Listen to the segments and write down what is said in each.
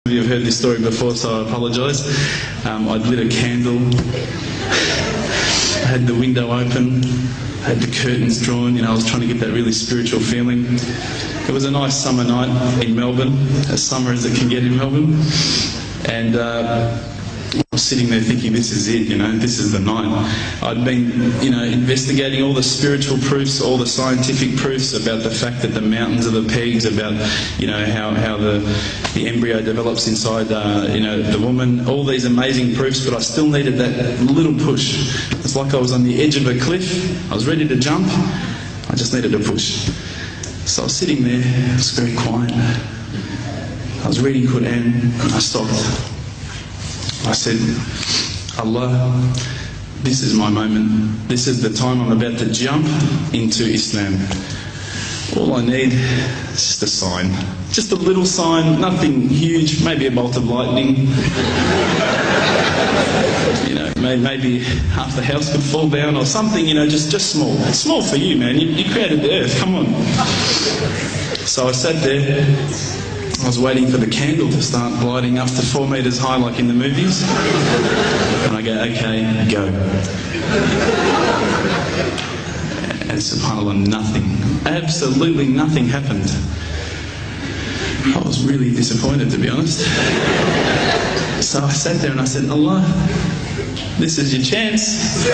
You've heard this story before, so I apologise. I'd lit a candle, I had the window open, I had the curtains drawn, I was trying to get that really spiritual feeling. It was a nice summer night in Melbourne, as summer as it can get in Melbourne, and I was sitting there thinking, this is it, this is the night. I'd been, investigating all the spiritual proofs, all the scientific proofs about the fact that the mountains are the pegs, about, how the embryo develops inside, the woman, all these amazing proofs, but I still needed that little push. It's like I was on the edge of a cliff, I was ready to jump, I just needed a push. So I was sitting there, it was very quiet. I was reading Quran, I stopped. I said, Allah, this is my moment. This is the time I'm about to jump into Islam. All I need is just a sign. Just a little sign, nothing huge, maybe a bolt of lightning. Maybe half the house could fall down or something, just small. It's small for you, man. You created the earth, come on. So I sat there. I was waiting for the candle to start gliding up to 4 metres high like in the movies. And I go, okay, go. And subhanAllah, nothing. Absolutely nothing happened. I was really disappointed, to be honest. So I sat there and I said, Allah, this is your chance.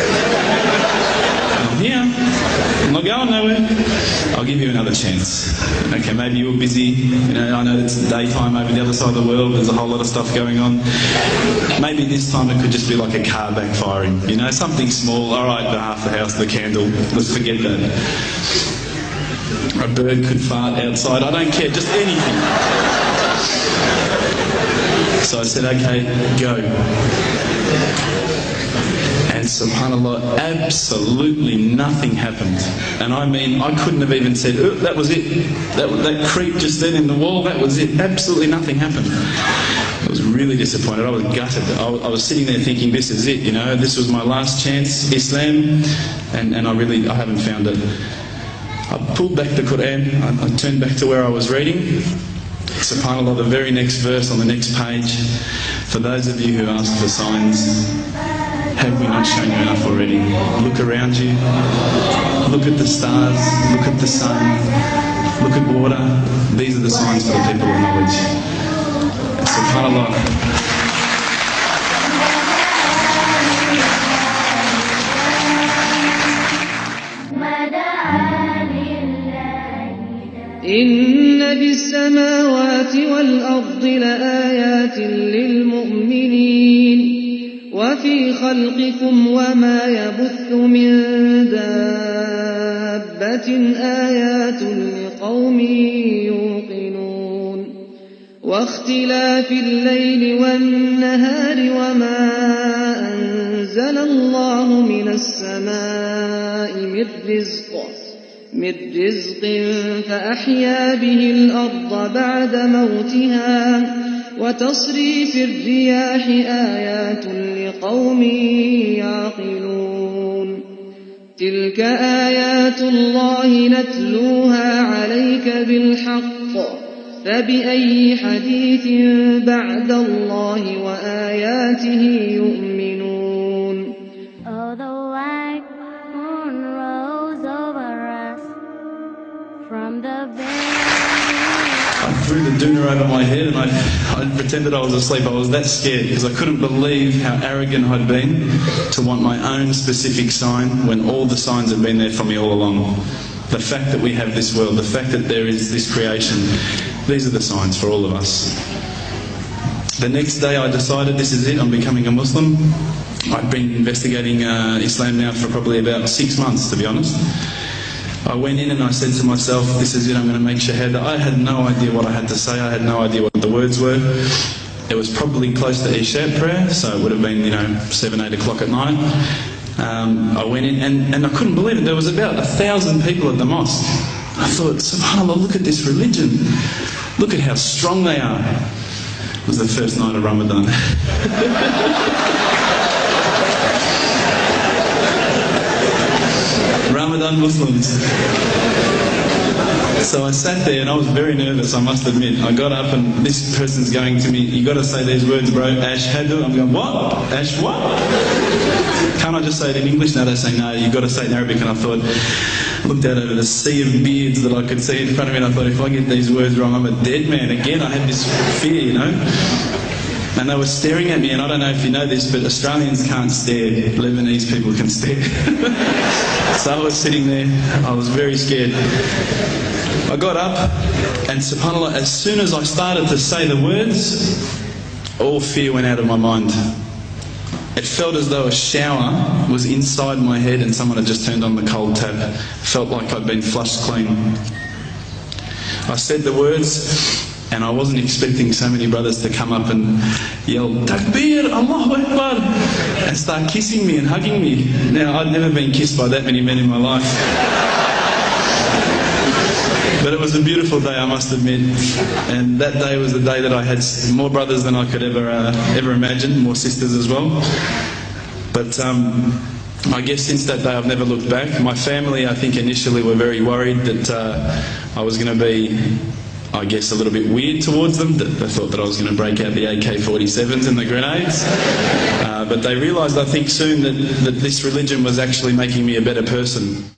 I'm here. I'm not going nowhere. I'll give you another chance. Okay, maybe you're busy. I know it's daytime over the other side of the world. There's a whole lot of stuff going on. Maybe this time it could just be like a car backfiring. Something small. All right, half the house, the candle. Let's forget that. A bird could fart outside. I don't care. Just anything. So I said, okay, go. And subhanAllah, absolutely nothing happened. And I mean, I couldn't have even said, oh, that was it. That creep just then in the wall, that was it. Absolutely nothing happened. I was really disappointed. I was gutted. I was sitting there thinking, this is it, this was my last chance, Islam, and I haven't found it. I pulled back the Quran, I turned back to where I was reading. SubhanAllah, the very next verse on the next page, for those of you who asked for signs, have we not shown you enough already? Look around you, look at the stars, look at the sun, look at water. These are the signs for the people of knowledge. SubhanAllah. إن في السماوات والأرض لآيات للمؤمنين وفي خلقكم وما يبث من دابة آيات لقوم يوقنون واختلاف الليل والنهار وما أنزل الله من السماء من رزق فأحيا به الأرض بعد موتها وتصريف الرياح آيات لقوم يعقلون تلك آيات الله نتلوها عليك بالحق فبأي حديث بعد الله وآياته يؤمنون. Oh, the white moon rose over us from the I threw the doona over my head and I pretended I was asleep. I was that scared because I couldn't believe how arrogant I'd been to want my own specific sign when all the signs had been there for me all along. The fact that we have this world, the fact that there is this creation, these are the signs for all of us. The next day I decided this is it, I'm becoming a Muslim. I've been investigating Islam now for probably about 6 months, to be honest. I went in and I said to myself, this is it, I'm going to make shahada. I had no idea what I had to say, I had no idea what the words were. It was probably close to Isha prayer, so it would have been, 7, 8 o'clock at night. I went in and I couldn't believe it, there was about 1,000 people at the mosque. I thought, subhanAllah, look at this religion. Look at how strong they are. It was the first night of Ramadan. Ramadan Muslims. So I sat there and I was very nervous, I must admit. I got up and this person's going to me, you got to say these words, bro, ashhadu. I'm going, what? Ash what? Can't I just say it in English? No, they say, no, you got to say it in Arabic. And I thought, looked out over the sea of beards that I could see in front of me, and I thought, if I get these words wrong, I'm a dead man again. I had this fear, you know. And they were staring at me, and I don't know if you know this, but Australians can't stare. Lebanese people can stare. So I was sitting there, I was very scared. I got up, and subhanAllah, as soon as I started to say the words, all fear went out of my mind. It felt as though a shower was inside my head and someone had just turned on the cold tap. It felt like I'd been flushed clean. I said the words, and I wasn't expecting so many brothers to come up and yell, Takbir, Allahu Akbar, and start kissing me and hugging me. Now, I'd never been kissed by that many men in my life. But it was a beautiful day, I must admit. And that day was the day that I had more brothers than I could ever imagine, more sisters as well. But I guess since that day I've never looked back. My family, I think, initially were very worried that I was going to be, I guess, a little bit weird towards them. They thought that I was going to break out the AK-47s and the grenades. But they realised, I think, soon that this religion was actually making me a better person.